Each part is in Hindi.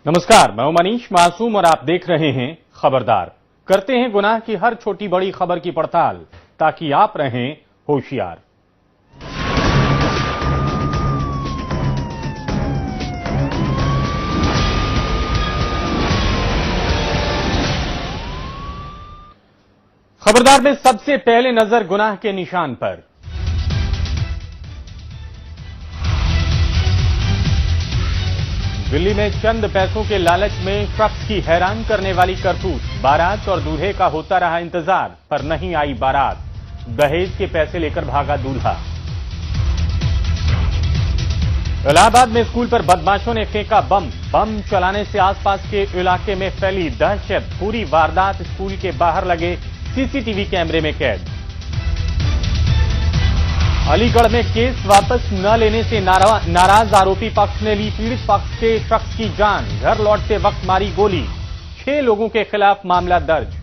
नमस्कार, मैं हूं मनीष मासूम और आप देख रहे हैं खबरदार। करते हैं गुनाह की हर छोटी बड़ी खबर की पड़ताल ताकि आप रहें होशियार। खबरदार में सबसे पहले नजर गुनाह के निशान पर। दिल्ली में चंद पैसों के लालच में शख्स की हैरान करने वाली करतूत। बारात और दूल्हे का होता रहा इंतजार, पर नहीं आई बारात। दहेज के पैसे लेकर भागा दूल्हा। इलाहाबाद में स्कूल पर बदमाशों ने फेंका बम चलाने से आसपास के इलाके में फैली दहशत। पूरी वारदात स्कूल के बाहर लगे सीसीटीवी कैमरे में कैद। अलीगढ़ में केस वापस न लेने से नाराज आरोपी पक्ष ने ली पीड़ित पक्ष के शख्स की जान। घर लौटते वक्त मारी गोली। 6 लोगों के खिलाफ मामला दर्ज।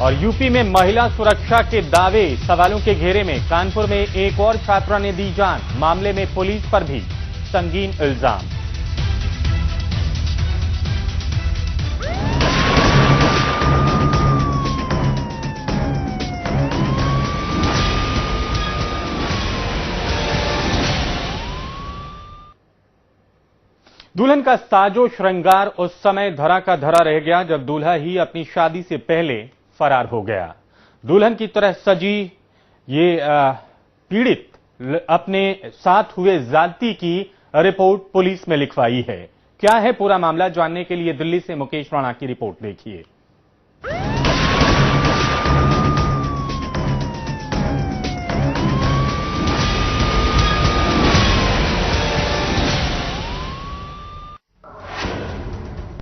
और यूपी में महिला सुरक्षा के दावे सवालों के घेरे में। कानपुर में एक और छात्रा ने दी जान। मामले में पुलिस पर भी संगीन इल्जाम। दुल्हन का साजो श्रृंगार उस समय धरा का धरा रह गया जब दूल्हा ही अपनी शादी से पहले फरार हो गया। दुल्हन की तरह सजी ये पीड़ित अपने साथ हुए ज्यादती की रिपोर्ट पुलिस में लिखवाई है। क्या है पूरा मामला, जानने के लिए दिल्ली से मुकेश राणा की रिपोर्ट देखिए।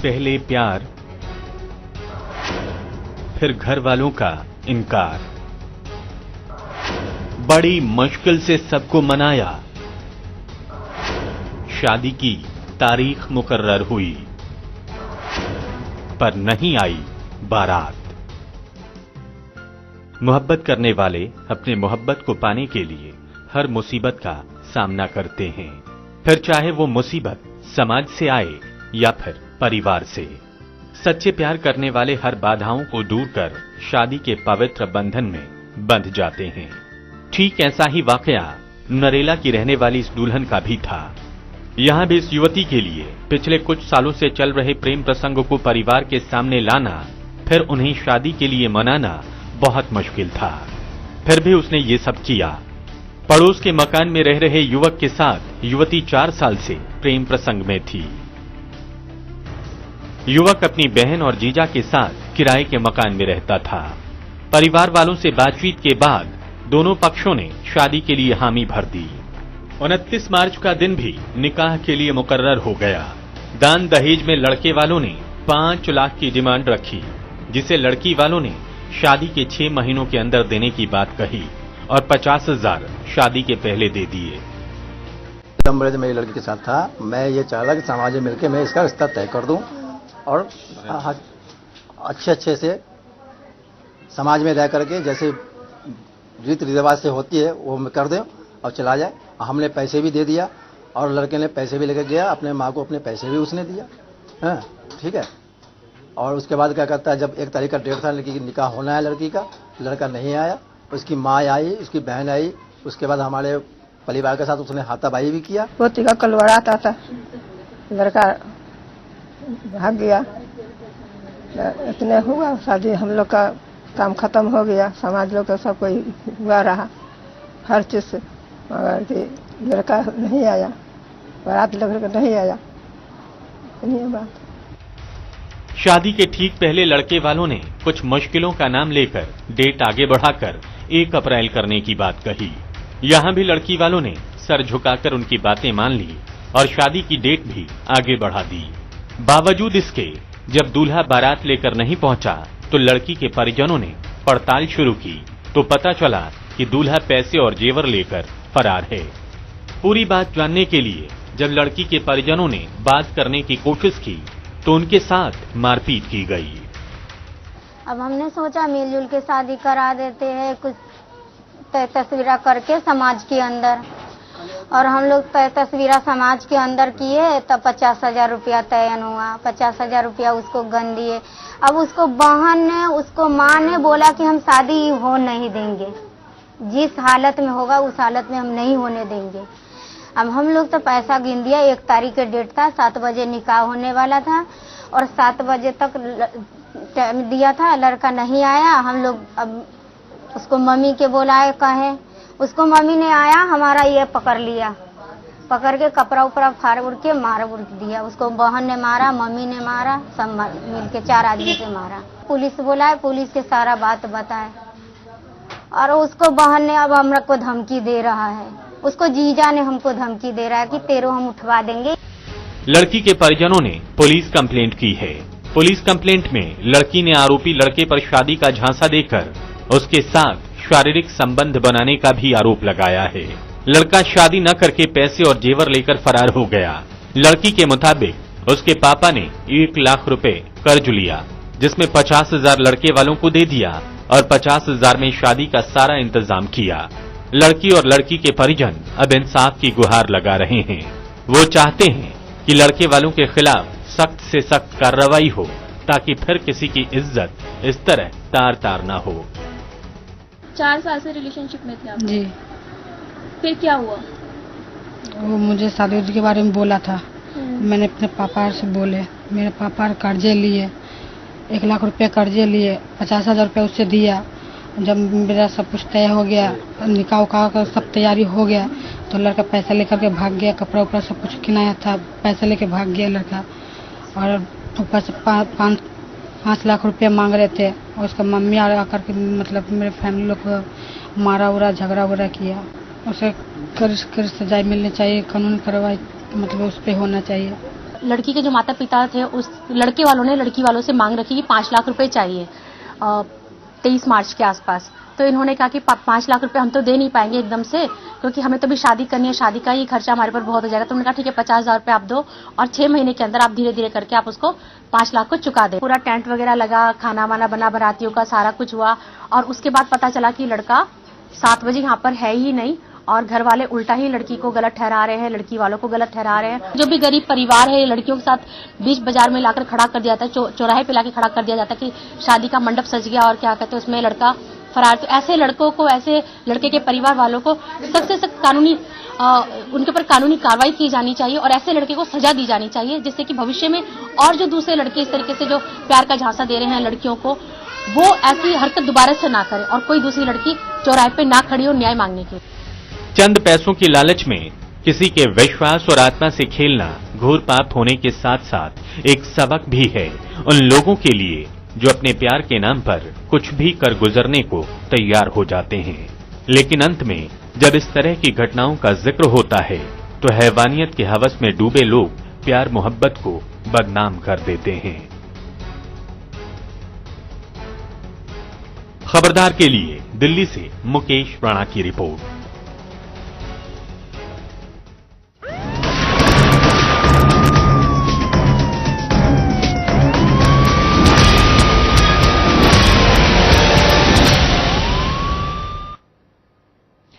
पहले प्यार, फिर घर वालों का इनकार। बड़ी मुश्किल से सबको मनाया। शादी की तारीख मुकर्रर हुई, पर नहीं आई बारात। मोहब्बत करने वाले अपने मोहब्बत को पाने के लिए हर मुसीबत का सामना करते हैं, फिर चाहे वो मुसीबत समाज से आए या फिर परिवार से। सच्चे प्यार करने वाले हर बाधाओं को दूर कर शादी के पवित्र बंधन में बंध जाते हैं। ठीक ऐसा ही वाकया नरेला की रहने वाली इस दुल्हन का भी था। यहां भी इस युवती के लिए पिछले कुछ सालों से चल रहे प्रेम प्रसंग को परिवार के सामने लाना, फिर उन्हें शादी के लिए मनाना बहुत मुश्किल था। फिर भी उसने ये सब किया। पड़ोस के मकान में रह रहे युवक के साथ युवती 4 साल से प्रेम प्रसंग में थी। युवक अपनी बहन और जीजा के साथ किराए के मकान में रहता था। परिवार वालों से बातचीत के बाद दोनों पक्षों ने शादी के लिए हामी भर दी। 29 मार्च का दिन भी निकाह के लिए मुकर्रर हो गया। दान दहेज में लड़के वालों ने 5 लाख की डिमांड रखी, जिसे लड़की वालों ने शादी के 6 महीनों के अंदर देने की बात कही और 50,000 शादी के पहले दे दिए। मेरी लड़की के साथ था। मैं ये चाहा कि समाज में मिलकर मैं इसका रिश्ता तय कर दूं और अच्छे से समाज में रह करके जैसे रीति रिवाज से होती है वो मैं कर दें और चला जाए। हमने पैसे भी दे दिया और लड़के ने पैसे भी लेकर गया। अपने माँ को अपने पैसे भी उसने दिया। हाँ, ठीक है। और उसके बाद क्या करता है, जब 1 तारीख का डेट था लड़की की निकाह होना है लड़की का, लड़का नहीं आया। उसकी माँ आई, उसकी बहन आई। उसके बाद हमारे परिवार के साथ उसने हाथापाई भी किया। पोती का कलवड़ाता था, लड़का भाग गया। इतने हुआ, शादी हम लोग का काम खत्म हो गया। समाज लोग का सब कोई हुआ रहा हर चीज से, मगर कि लड़का नहीं आया, बारात लड़का नहीं आया। इतनी बात। शादी के ठीक पहले लड़के वालों ने कुछ मुश्किलों का नाम लेकर डेट आगे बढ़ाकर 1 अप्रैल करने की बात कही। यहां भी लड़की वालों ने सर झुकाकर उनकी बातें मान ली और शादी की डेट भी आगे बढ़ा दी। बावजूद इसके जब दूल्हा बारात लेकर नहीं पहुंचा तो लड़की के परिजनों ने पड़ताल शुरू की तो पता चला कि दूल्हा पैसे और जेवर लेकर फरार है। पूरी बात जानने के लिए जब लड़की के परिजनों ने बात करने की कोशिश की तो उनके साथ मारपीट की गई। अब हमने सोचा मिलजुल के शादी करा देते हैं, कुछ तस्वीर करके समाज के अंदर। और हम लोग तस्वीरा समाज के अंदर किए तब 50,000 रुपया तयन हुआ। 50,000 रुपया उसको गन दिए। अब उसको बहन ने, उसको माँ ने बोला कि हम शादी हो नहीं देंगे, जिस हालत में होगा उस हालत में हम नहीं होने देंगे। अब हम लोग तो पैसा गिन दिया। 1 तारीख के डेट था, 7 बजे निकाह होने वाला था और 7 बजे तक टाइम दिया था, लड़का नहीं आया। हम लोग अब उसको मम्मी के बुलाए, कहे उसको मम्मी ने आया, हमारा ये पकड़ लिया, पकड़ के कपड़ा उपड़ा फाड़ उड़ के मार उड़ दिया। उसको बहन ने मारा, मम्मी ने मारा, सब मिलके 4 आदमी से मारा। पुलिस बुलाए, पुलिस के सारा बात बताए और उसको बहन ने अब हम को धमकी दे रहा है, उसको जीजा ने हमको धमकी दे रहा है कि तेरो हम उठवा देंगे। लड़की के परिजनों ने पुलिस कंप्लेंट की है। पुलिस कंप्लेंट में लड़की ने आरोपी लड़के पर शादी का झांसा देकर उसके साथ शारीरिक संबंध बनाने का भी आरोप लगाया है। लड़का शादी न करके पैसे और जेवर लेकर फरार हो गया। लड़की के मुताबिक उसके पापा ने 1 लाख रुपए कर्ज लिया, जिसमें 50,000 लड़के वालों को दे दिया और 50,000 में शादी का सारा इंतजाम किया। लड़की और लड़की के परिजन अब इंसाफ की गुहार लगा रहे हैं। वो चाहते हैं कि लड़के वालों के खिलाफ सख्त से सख्त कार्रवाई हो, ताकि फिर किसी की इज्जत इस तरह तार तार ना हो। 4 साल से रिलेशनशिप में थे आप? जी। फिर क्या हुआ? वो मुझे शादी के बारे में बोला था। मैंने अपने पापा से बोले, मेरे पापा कर्जे लिए, 1 लाख रुपए कर्जे लिए, 50,000 रुपये उससे दिया। जब मेरा सब कुछ तय हो गया, निकाह उकाह का सब तैयारी हो गया, तो लड़का पैसा लेकर के भाग गया। कपड़ा उपड़ा सब कुछ किनाया था, पैसा लेके भाग गया लड़का। और ऊपर से 5 लाख रुपए मांग रहे थे और उसका मम्मी आकर के मतलब मेरे फैमिली लोग को मारा उरा, झगड़ा उगड़ा किया। उसे कर सजाए मिलनी चाहिए, कानूनी कार्रवाई मतलब उस पर होना चाहिए। लड़की के जो माता पिता थे, उस लड़के वालों ने लड़की वालों से मांग रखी कि 5 लाख रुपए चाहिए 23 मार्च के आसपास। तो इन्होंने कहा कि 5 लाख रुपए हम तो दे नहीं पाएंगे एकदम से, क्योंकि हमें तो भी शादी करनी है, शादी का ही खर्चा हमारे पर बहुत हो जाएगा। तो उन्होंने कहा ठीक है 50,000 रुपए आप दो और 6 महीने के अंदर आप धीरे धीरे करके आप उसको 5 लाख को चुका दे। पूरा टेंट वगैरह लगा, खाना वाना बना, बारातियों का सारा कुछ हुआ। और उसके बाद पता चला कि लड़का 7 बजे यहाँ पर है ही नहीं और घर वाले उल्टा ही लड़की को गलत ठहरा रहे हैं, लड़की वालों को गलत ठहरा रहे हैं। जो भी गरीब परिवार है, लड़कियों के साथ बीच बाजार में लाकर खड़ा कर दिया जाता है, चौराहे पे लाकर खड़ा कर दिया जाता है कि शादी का मंडप सज गया और क्या कहते हैं उसमें लड़का फरार। तो ऐसे लड़कों को, ऐसे लड़के के परिवार वालों को सख्त से सख्त कानूनी उनके ऊपर कानूनी कार्रवाई की जानी चाहिए और ऐसे लड़के को सजा दी जानी चाहिए, जिससे कि भविष्य में और जो दूसरे लड़के इस तरीके से जो प्यार का झांसा दे रहे हैं लड़कियों को, वो ऐसी हरकत दोबारा से ना करे और कोई दूसरी लड़की चौराहे पे ना खड़ी हो न्याय मांगने के। चंद पैसों की लालच में किसी के विश्वास और आत्मा से खेलना घोर पाप होने के साथ साथ एक सबक भी है उन लोगों के लिए जो अपने प्यार के नाम पर कुछ भी कर गुजरने को तैयार हो जाते हैं। लेकिन अंत में जब इस तरह की घटनाओं का जिक्र होता है तो हैवानियत के हवस में डूबे लोग प्यार मोहब्बत को बदनाम कर देते हैं। खबरदार के लिए दिल्ली से मुकेश राणा की रिपोर्ट।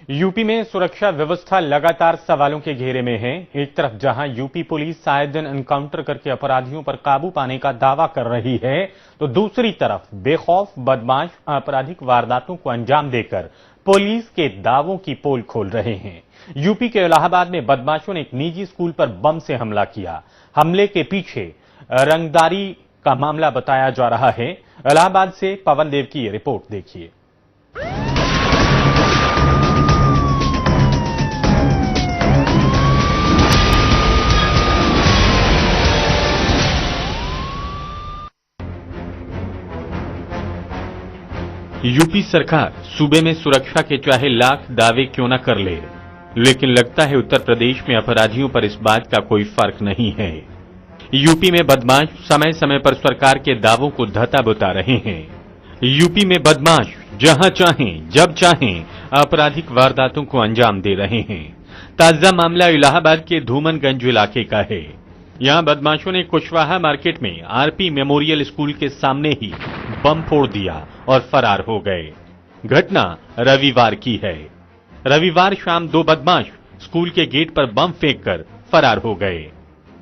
यूपी में सुरक्षा व्यवस्था लगातार सवालों के घेरे में है। एक तरफ जहां यूपी पुलिस आए दिन एनकाउंटर करके अपराधियों पर काबू पाने का दावा कर रही है, तो दूसरी तरफ बेखौफ बदमाश आपराधिक वारदातों को अंजाम देकर पुलिस के दावों की पोल खोल रहे हैं। यूपी के इलाहाबाद में बदमाशों ने एक निजी स्कूल पर बम से हमला किया। हमले के पीछे रंगदारी का मामला बताया जा रहा है। इलाहाबाद से पवन देव की ये रिपोर्ट देखिए। यूपी सरकार सूबे में सुरक्षा के चाहे लाख दावे क्यों न कर ले, लेकिन लगता है उत्तर प्रदेश में अपराधियों पर इस बात का कोई फर्क नहीं है। यूपी में बदमाश समय समय पर सरकार के दावों को धता बुता रहे हैं। यूपी में बदमाश जहां चाहें जब चाहें आपराधिक वारदातों को अंजाम दे रहे हैं। ताजा मामला इलाहाबाद के धूमनगंज इलाके का है। यहां बदमाशों ने कुशवाहा मार्केट में आरपी मेमोरियल स्कूल के सामने ही बम फोड़ दिया और फरार हो गए। घटना रविवार की है। रविवार शाम 2 बदमाश स्कूल के गेट पर बम फेंककर फरार हो गए।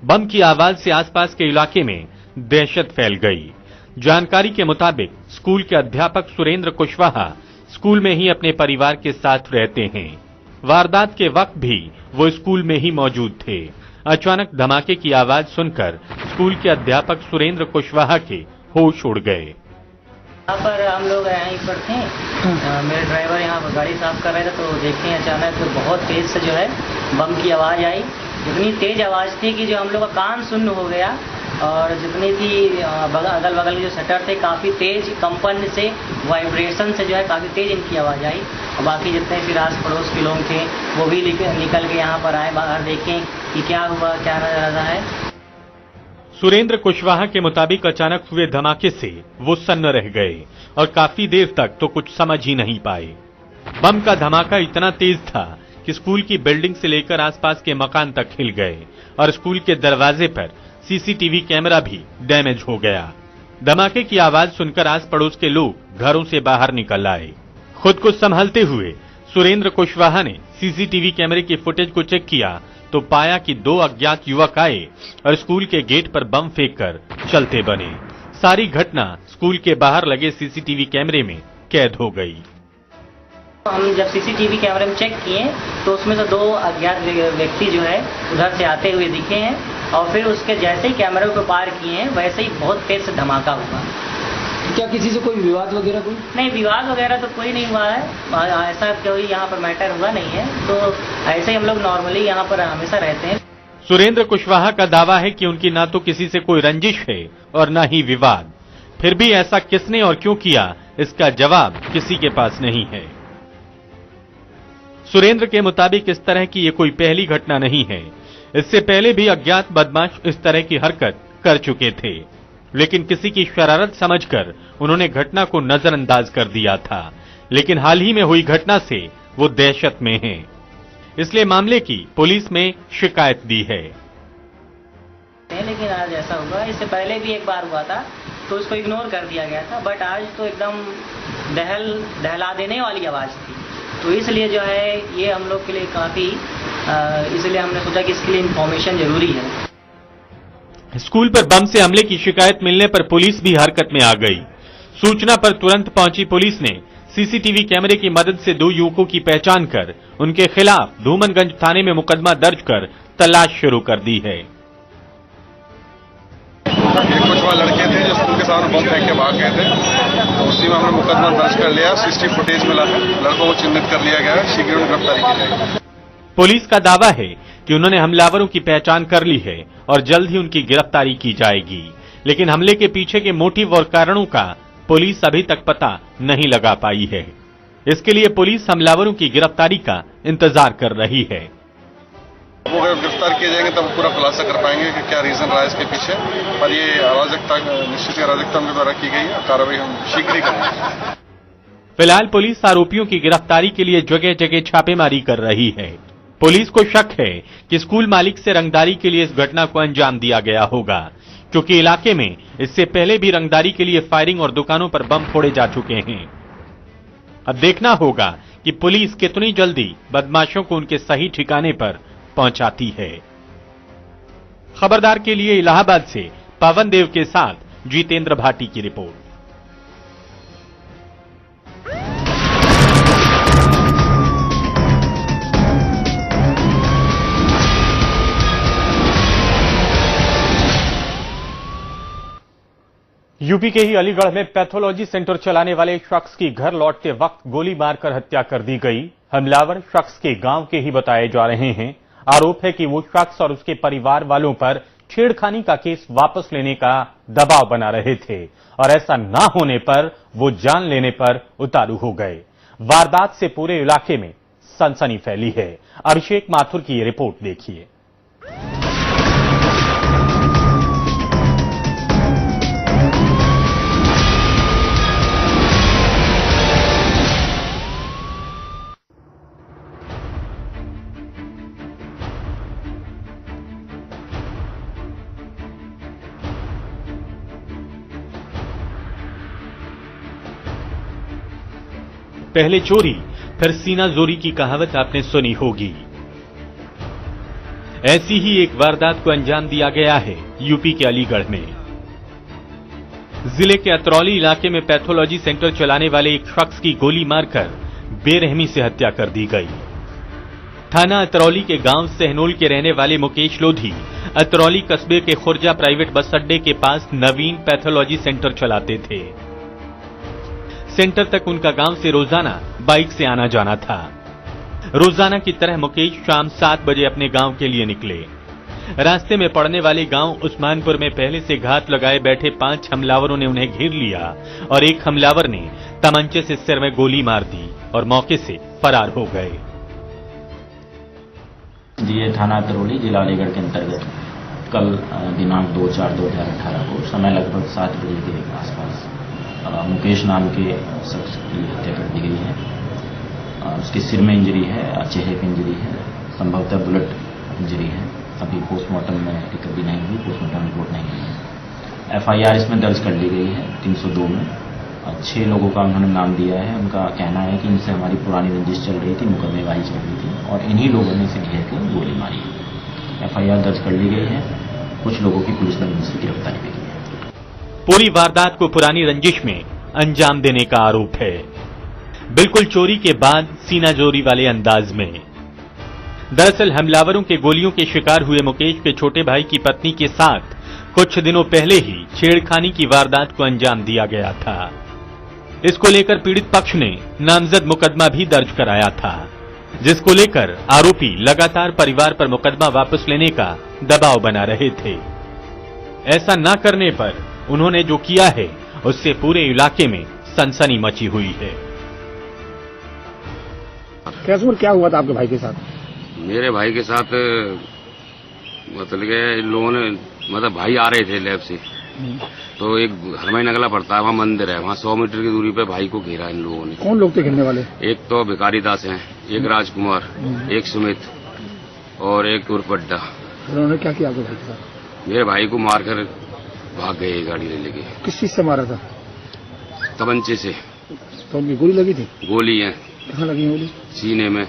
बम की आवाज से आसपास के इलाके में दहशत फैल गई। जानकारी के मुताबिक स्कूल के अध्यापक सुरेंद्र कुशवाहा स्कूल में ही अपने परिवार के साथ रहते हैं। वारदात के वक्त भी वो स्कूल में ही मौजूद थे। अचानक धमाके की आवाज सुनकर स्कूल के अध्यापक सुरेंद्र कुशवाहा के होश उड़ गए। यहाँ पर हम लोग यहीं पर थे, मेरे ड्राइवर यहाँ पर गाड़ी साफ कर रहे थे तो देखे अचानक बहुत तेज से जो है बम की आवाज़ आई। इतनी तेज आवाज़ थी कि जो हम लोग का कान सुन्न हो गया और जितनी थी अगल बगल के जो शटर थे काफ़ी तेज कंपन से, वाइब्रेशन से जो है काफ़ी तेज इनकी आवाज़ आई। और बाकी जितने फिर आस पड़ोस के लोग थे वो भी निकल के यहाँ पर आए, बाहर देखें कि क्या हुआ, क्या नजर आ रहा है। सुरेंद्र कुशवाहा के मुताबिक अचानक हुए धमाके से वो सन्न रह गए और काफी देर तक तो कुछ समझ ही नहीं पाए। बम का धमाका इतना तेज था कि स्कूल की बिल्डिंग से लेकर आसपास के मकान तक हिल गए और स्कूल के दरवाजे पर सीसीटीवी कैमरा भी डैमेज हो गया। धमाके की आवाज सुनकर आस पड़ोस के लोग घरों से बाहर निकल आए। खुद को संभालते हुए सुरेंद्र कुशवाहा ने सीसीटीवी कैमरे की फुटेज को चेक किया तो पाया कि 2 अज्ञात युवक आए और स्कूल के गेट पर बम फेंककर चलते बने। सारी घटना स्कूल के बाहर लगे सीसीटीवी कैमरे में कैद हो गई। हम जब सीसीटीवी कैमरे में चेक किए तो उसमें से 2 अज्ञात व्यक्ति जो है उधर से आते हुए दिखे हैं और फिर उसके जैसे ही कैमरे को पार किए हैं वैसे ही बहुत तेज से धमाका हुआ। क्या किसी से कोई विवाद वगैरह कोई? नहीं, विवाद वगैरह तो कोई नहीं हुआ है, ऐसा कोई यहाँ पर मैटर हुआ नहीं है। तो ऐसे ही हम लोग नॉर्मली यहाँ पर हमेशा रहते हैं। सुरेंद्र कुशवाहा का दावा है कि उनकी ना तो किसी से कोई रंजिश है और न ही विवाद। फिर भी ऐसा किसने और क्यों किया, इसका जवाब किसी के पास नहीं है। सुरेंद्र के मुताबिक इस तरह की ये कोई पहली घटना नहीं है। इससे पहले भी अज्ञात बदमाश इस तरह की हरकत कर चुके थे, लेकिन किसी की शरारत समझकर उन्होंने घटना को नजरअंदाज कर दिया था। लेकिन हाल ही में हुई घटना से वो दहशत में हैं, इसलिए मामले की पुलिस में शिकायत दी है। लेकिन आज ऐसा हुआ, इससे पहले भी एक बार हुआ था तो उसको इग्नोर कर दिया गया था, बट आज तो एकदम दहला देने वाली आवाज थी। तो इसलिए जो है ये हम लोग के लिए काफी, इसलिए हमने सोचा कि इसके लिए इंफॉर्मेशन जरूरी है। स्कूल पर बम से हमले की शिकायत मिलने पर पुलिस भी हरकत में आ गई। सूचना पर तुरंत पहुंची पुलिस ने सीसीटीवी कैमरे की मदद से 2 युवकों की पहचान कर उनके खिलाफ धूमनगंज थाने में मुकदमा दर्ज कर तलाश शुरू कर दी है। ये कुछ वहाँ लड़के थे जो स्कूल के सामने बम फेंक के भाग गए थे, तो उसी में हमने मुकदमा दर्ज कर लिया। सीसीटीवी फुटेज मिला है, लड़कों को चिन्हित कर लिया गया है, शीघ्र गिरफ्तारी की जाएगी। पुलिस का दावा है कि उन्होंने हमलावरों की पहचान कर ली है और जल्द ही उनकी गिरफ्तारी की जाएगी। लेकिन हमले के पीछे के मोटिव और कारणों का पुलिस अभी तक पता नहीं लगा पाई है। इसके लिए पुलिस हमलावरों की गिरफ्तारी का इंतजार कर रही है। वो अगर गिरफ्तार किए जाएंगे तब पूरा खुलासा कर पाएंगे कि क्या रीजन रहा है इसके पीछे। पर ये अराजकता, निश्चित अराजकता उनके द्वारा की गई है, कार्रवाई हम शीघ्र ही करेंगे। फिलहाल पुलिस आरोपियों की गिरफ्तारी के लिए जगह जगह छापेमारी कर रही है। पुलिस को शक है कि स्कूल मालिक से रंगदारी के लिए इस घटना को अंजाम दिया गया होगा, क्योंकि इलाके में इससे पहले भी रंगदारी के लिए फायरिंग और दुकानों पर बम फोड़े जा चुके हैं। अब देखना होगा कि पुलिस कितनी जल्दी बदमाशों को उनके सही ठिकाने पर पहुंचाती है। खबरदार के लिए इलाहाबाद से पवन देव के साथ जितेंद्र भाटी की रिपोर्ट। यूपी के ही अलीगढ़ में पैथोलॉजी सेंटर चलाने वाले शख्स की घर लौटते वक्त गोली मारकर हत्या कर दी गई। हमलावर शख्स के गांव के ही बताए जा रहे हैं। आरोप है कि वो शख्स और उसके परिवार वालों पर छेड़खानी का केस वापस लेने का दबाव बना रहे थे और ऐसा ना होने पर वो जान लेने पर उतारू हो गए। वारदात से पूरे इलाके में सनसनी फैली है। अभिषेक माथुर की ये रिपोर्ट देखिए। पहले चोरी फिर सीना जोरी की कहावत आपने सुनी होगी। ऐसी ही एक वारदात को अंजाम दिया गया है यूपी के अलीगढ़ में। जिले के अतरौली इलाके में पैथोलॉजी सेंटर चलाने वाले एक शख्स की गोली मारकर बेरहमी से हत्या कर दी गई। थाना अतरौली के गांव सहनोल के रहने वाले मुकेश लोधी अतरौली कस्बे के खुर्जा प्राइवेट बस अड्डे के पास नवीन पैथोलॉजी सेंटर चलाते थे। सेंटर तक उनका गांव से रोजाना बाइक से आना जाना था। रोजाना की तरह मुकेश शाम 7 बजे अपने गांव के लिए निकले। रास्ते में पड़ने वाले गांव उस्मानपुर में पहले से घात लगाए बैठे 5 हमलावरों ने उन्हें घेर लिया और एक हमलावर ने तमंचे से सिर में गोली मार दी और मौके से फरार हो गए। ये थाना अतरौली जिला अलीगढ़ के अंतर्गत कल दिनांक 2/4/2018 को समय लगभग 7 बजे के आसपास मुकेश नाम के शख्स की हत्या कर दी गई है। उसके सिर में इंजरी है, चेहरे पर इंजरी है, संभवतः बुलेट इंजरी है। अभी पोस्टमार्टम में रिकवरी नहीं हुई, पोस्टमार्टम रिपोर्ट नहीं हुई है। FIR इसमें दर्ज कर ली गई है 302 में। 6 लोगों का उन्होंने नाम दिया है। उनका कहना है कि इनसे हमारी पुरानी रंजिश चल रही थी, मुकदमेबाजी चल रही थी और इन्हीं लोगों ने इसे घेर कर गोली मारी है। FIR दर्ज कर ली गई है। कुछ लोगों की पुलिस ने इनसे गिरफ्तारी भी की है। पूरी वारदात को पुरानी रंजिश में अंजाम देने का आरोप है, बिल्कुल चोरी के बाद सीनाजोरी वाले अंदाज में। दरअसल हमलावरों के गोलियों के शिकार हुए मुकेश के छोटे भाई की पत्नी के साथ कुछ दिनों पहले ही छेड़खानी की वारदात को अंजाम दिया गया था। इसको लेकर पीड़ित पक्ष ने नामजद मुकदमा भी दर्ज कराया था, जिसको लेकर आरोपी लगातार परिवार पर मुकदमा वापस लेने का दबाव बना रहे थे। ऐसा न करने पर उन्होंने जो किया है उससे पूरे इलाके में सनसनी मची हुई है। कैसे क्या हुआ था आपके भाई के साथ? मेरे भाई के साथ मतलब के इन लोगों ने मतलब भाई आ रहे थे लैब से, तो एक हरमई नगला पड़ता है, वहाँ मंदिर है, वहाँ 100 मीटर की दूरी पे भाई को घेरा इन लोगों ने। कौन लोग थे घेरने वाले? एक तो भिखारी दास हैं, एक राजकुमार, एक सुमित और एक उर्फड्डा। उन्होंने क्या किया आपके भाई के साथ? मेरे भाई को मारकर भाग गए गाड़ी ले लेके। किस चीज से मारा था? तमंचे से। तो उनकी गोली लगी थी? गोली है। कहाँ लगी गोली? सीने में,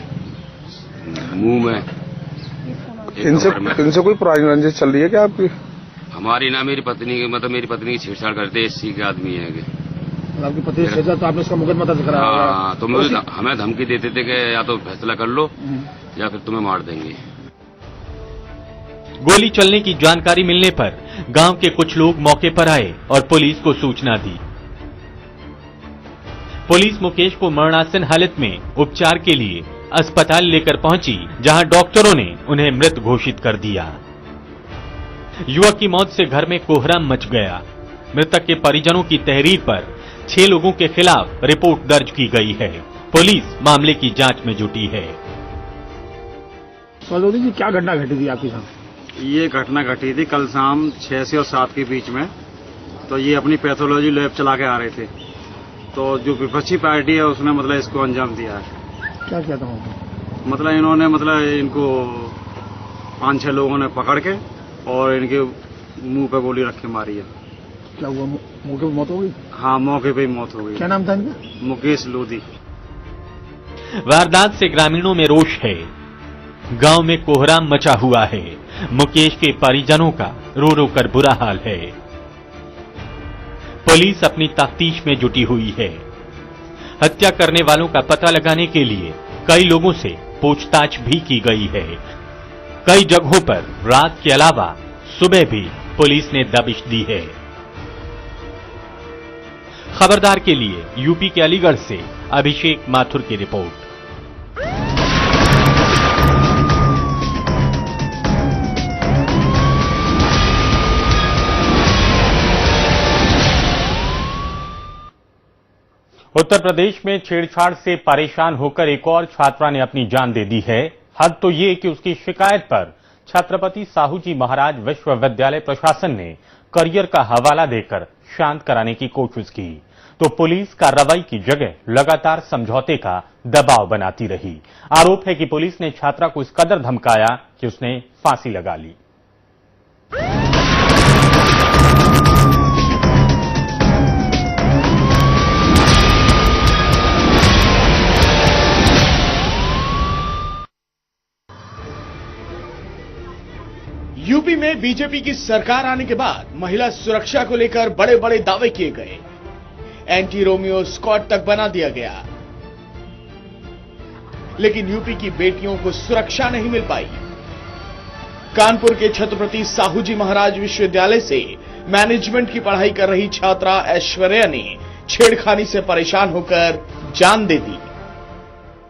मुंह में। इनसे कोई पुरानी रंजिश चल रही है क्या आपकी? हमारी ना मेरी पत्नी की, मतलब मेरी पत्नी की छेड़छाड़ करते इसी के आदमी है। आपकी पत्नी से छेड़छाड़, तो आपने इसका मुकदमा दर्ज कराया? हाँ, तो हमें धमकी देते थे कि या तो फैसला कर लो या फिर तुम्हें मार देंगे। गोली चलने की जानकारी मिलने पर गांव के कुछ लोग मौके पर आए और पुलिस को सूचना दी। पुलिस मुकेश को मरणासन हालत में उपचार के लिए अस्पताल लेकर पहुंची, जहां डॉक्टरों ने उन्हें मृत घोषित कर दिया। युवक की मौत से घर में कोहराम मच गया। मृतक के परिजनों की तहरीर पर 6 लोगों के खिलाफ रिपोर्ट दर्ज की गई है। पुलिस मामले की जांच में जुटी है। सौदौली जी, क्या घटना घटी थी आपके साथ? ये घटना घटी थी कल शाम 6 से और 7 के बीच में। तो ये अपनी पैथोलॉजी लैब चला के आ रहे थे, तो जो विपक्षी पार्टी है उसने मतलब इसको अंजाम दिया है। क्या किया था? मतलब इन्होंने मतलब इनको 5-6 लोगों ने पकड़ के और इनके मुंह पे गोली रख के मारी है। क्या हुआ? मौके पे मौत हो गई? हाँ, मौके पे ही मौत हो गई। क्या नाम था इनका? मुकेश लोधी। वारदात से ग्रामीणों में रोष है। गांव में कोहराम मचा हुआ है। मुकेश के परिजनों का रो रो कर बुरा हाल है। पुलिस अपनी तफ्तीश में जुटी हुई है। हत्या करने वालों का पता लगाने के लिए कई लोगों से पूछताछ भी की गई है। कई जगहों पर रात के अलावा सुबह भी पुलिस ने दबिश दी है। खबरदार के लिए यूपी के अलीगढ़ से अभिषेक माथुर की रिपोर्ट। उत्तर प्रदेश में छेड़छाड़ से परेशान होकर एक और छात्रा ने अपनी जान दे दी है। हद तो ये कि उसकी शिकायत पर छत्रपति साहू जी महाराज विश्वविद्यालय प्रशासन ने करियर का हवाला देकर शांत कराने की कोशिश की, तो पुलिस कार्रवाई की जगह लगातार समझौते का दबाव बनाती रही। आरोप है कि पुलिस ने छात्रा को इस कदर धमकाया कि उसने फांसी लगा ली। बीजेपी की सरकार आने के बाद महिला सुरक्षा को लेकर बड़े बड़े दावे किए गए। एंटी रोमियो स्क्वाड तक बना दिया गया, लेकिन यूपी की बेटियों को सुरक्षा नहीं मिल पाई। कानपुर के छत्रपति साहू जी महाराज विश्वविद्यालय से मैनेजमेंट की पढ़ाई कर रही छात्रा ऐश्वर्या ने छेड़खानी से परेशान होकर जान दे दी।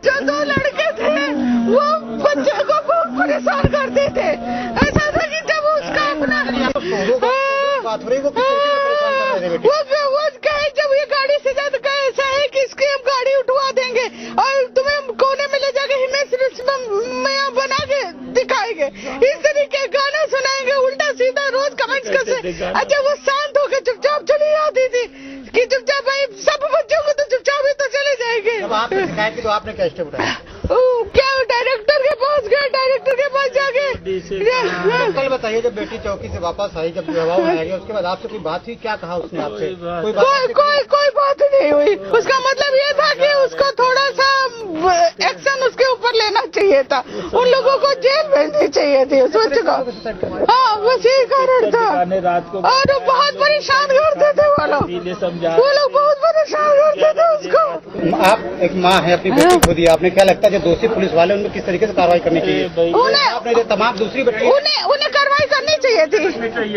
जो 2 लड़के थे वो बच्चे को बहुत परेशान करते थे। ऐसा था कि जब उसका अपना वो कहे जब ये गाड़ी से जाते कहे ऐसा है कि इसकी हम गाड़ी उठवा देंगे और तुम्हें कोने में ले जाके हिमेश में बना के दिखाएंगे, इस तरीके गाना सुनाएंगे उल्टा सीधा रोज कमेंट्स करते। अच्छा वो शांत होकर चुपचाप चली जाती थी कि चुपचाप भाई सब बच्चों को तो चुपचाप ही तो चले जाएंगे। जब आपने शिकायत की तो आपने क्या स्टेप उठाया? क्या डायरेक्टर के पास गए, डायरेक्टर के पास जाके कल बताइए जब बेटी चौकी से वापस आई, जब दबाव में आई उसके बाद आपसे कोई बात हुई? क्या कहा उसने आपसे? कोई बात नहीं हुई। उसका मतलब ये था कि उसको थोड़ा सा एक्शन उसके ऊपर लेना चाहिए था, उन लोगों को जेल भेजनी चाहिए थी उस बच्चे को। हाँ बस यही कारण था। और बहुत परेशान करते थे वो लोग बहुत परेशान करते थे उसको। आप एक माँ है, अपनी बेटी खो दी आपने, क्या लगता है जो दोषी पुलिस वाले उनमें किस तरीके से कार्रवाई करनी चाहिए? आपने जो तमाम दूसरी बेटी उन्हें कार्रवाई करनी चाहिए थी।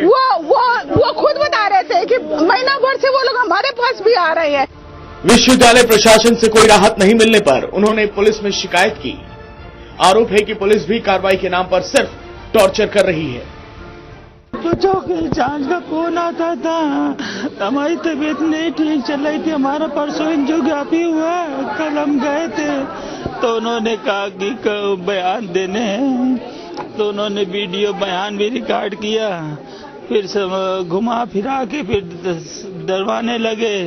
वो खुद बता रहे थे कि महीना भर से वो लोग हमारे पास भी आ रहे हैं। विश्वविद्यालय प्रशासन से कोई राहत नहीं मिलने पर उन्होंने पुलिस में शिकायत की। आरोप है कि पुलिस भी कार्रवाई के नाम पर सिर्फ टॉर्चर कर रही है। तो चौकी जांच का फोन आता था, हमारी तबीयत नहीं ठीक चल रही थी, हमारा परसों एंजियोग्राफी हुआ, कल हम गए थे तो उन्होंने कहा कि बयान देने हैं, तो उन्होंने वीडियो बयान भी रिकॉर्ड किया, फिर सब घुमा फिरा के फिर डरवाने लगे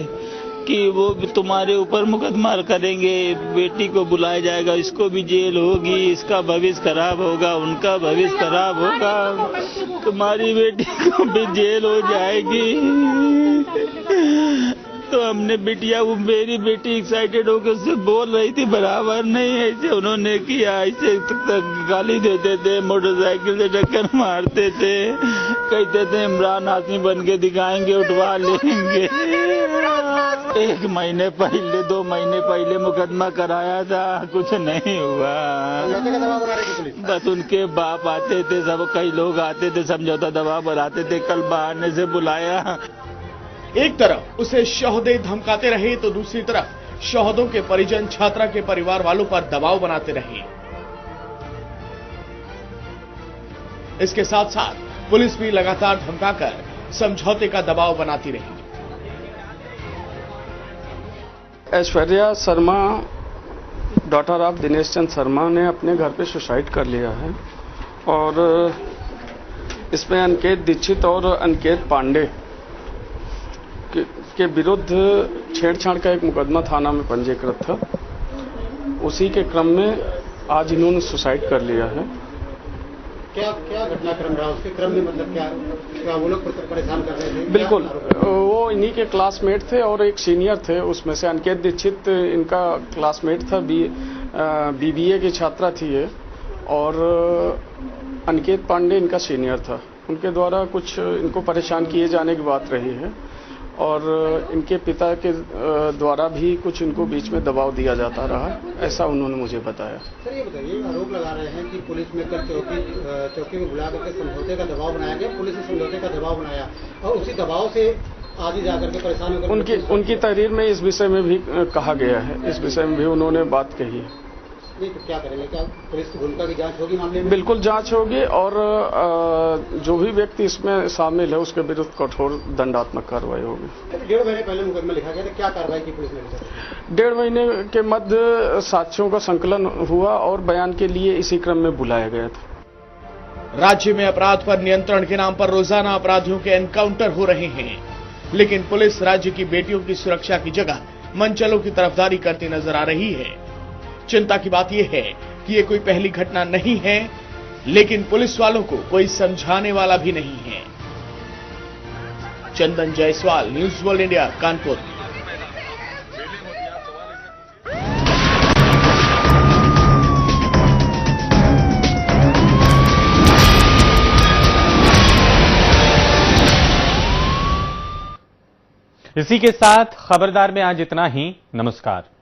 कि वो तुम्हारे ऊपर मुकदमा करेंगे, बेटी को बुलाया जाएगा, इसको भी जेल होगी, इसका भविष्य खराब होगा, उनका भविष्य खराब होगा, तुम्हारी बेटी को भी जेल हो जाएगी। तो हमने बिटिया, वो मेरी बेटी एक्साइटेड होकर उससे बोल रही थी बराबर नहीं, ऐसे उन्होंने किया, ऐसे गाली देते थे, मोटरसाइकिल से टक्कर मारते थे, कहते थे इमरान हाशमी बन के दिखाएंगे, उठवा लेंगे। 1 महीने पहले 2 महीने पहले मुकदमा कराया था, कुछ नहीं हुआ। बस उनके बाप आते थे, सब कई लोग आते थे, समझौता दबाव बनाते थे, कल बहाने से बुलाया। एक तरफ उसे शहदे धमकाते रहे तो दूसरी तरफ शहदों के परिजन छात्रा के परिवार वालों पर दबाव बनाते रहे। इसके साथ साथ पुलिस भी लगातार धमकाकर समझौते का दबाव बनाती रही। ऐश्वर्या शर्मा डॉटर ऑफ दिनेश चंद शर्मा ने अपने घर पे सुसाइड कर लिया है और इसमें अनिकेत दीक्षित और अनिकेत पांडे के विरुद्ध छेड़छाड़ का एक मुकदमा थाना में पंजीकृत था। उसी के क्रम में आज इन्होंने सुसाइड कर लिया है। क्या घटनाक्रम रहा उसके क्रम में? मतलब क्या वो लोग परेशान कर रहे थे? बिल्कुल, वो इन्हीं के क्लासमेट थे और एक सीनियर थे उसमें से। अनिकेत दीक्षित इनका क्लासमेट था, BBA की छात्रा थी ये, और अनिकेत पांडे इनका सीनियर था। उनके द्वारा कुछ इनको परेशान किए जाने की बात रही है और इनके पिता के द्वारा भी कुछ इनको बीच में दबाव दिया जाता रहा, ऐसा उन्होंने मुझे बताया। सर ये बताइए, आरोप लगा रहे हैं कि पुलिस में कल चौकी में बुला करके समझौते का दबाव बनाया गया, पुलिस ने समझौते का दबाव बनाया और उसी दबाव से आगे जाकर के परेशान होकर उनकी तहरीर में इस विषय में भी कहा गया है, इस विषय में भी उन्होंने बात कही है। तो क्या करेंगे? क्या पुलिस की भूमिका की जांच होगी मामले में? बिल्कुल जांच होगी और जो भी व्यक्ति इसमें शामिल है उसके विरुद्ध कठोर दंडात्मक कार्रवाई होगी। 1.5 महीने पहले मुकदमा लिखा गया था, क्या कार्रवाई की पुलिस ने? 1.5 महीने के मध्य साक्ष्यों का संकलन हुआ और बयान के लिए इसी क्रम में बुलाया गया था। राज्य में अपराध पर नियंत्रण के नाम पर रोजाना अपराधियों के एनकाउंटर हो रहे हैं, लेकिन पुलिस राज्य की बेटियों की सुरक्षा की जगह मंचलों की तरफदारी करती नजर आ रही है। चिंता की बात यह है कि ये कोई पहली घटना नहीं है, लेकिन पुलिस वालों को कोई समझाने वाला भी नहीं है। Chandan Jaiswal, news world India, Kanpur. इसी के साथ खबरदार में आज इतना ही। नमस्कार।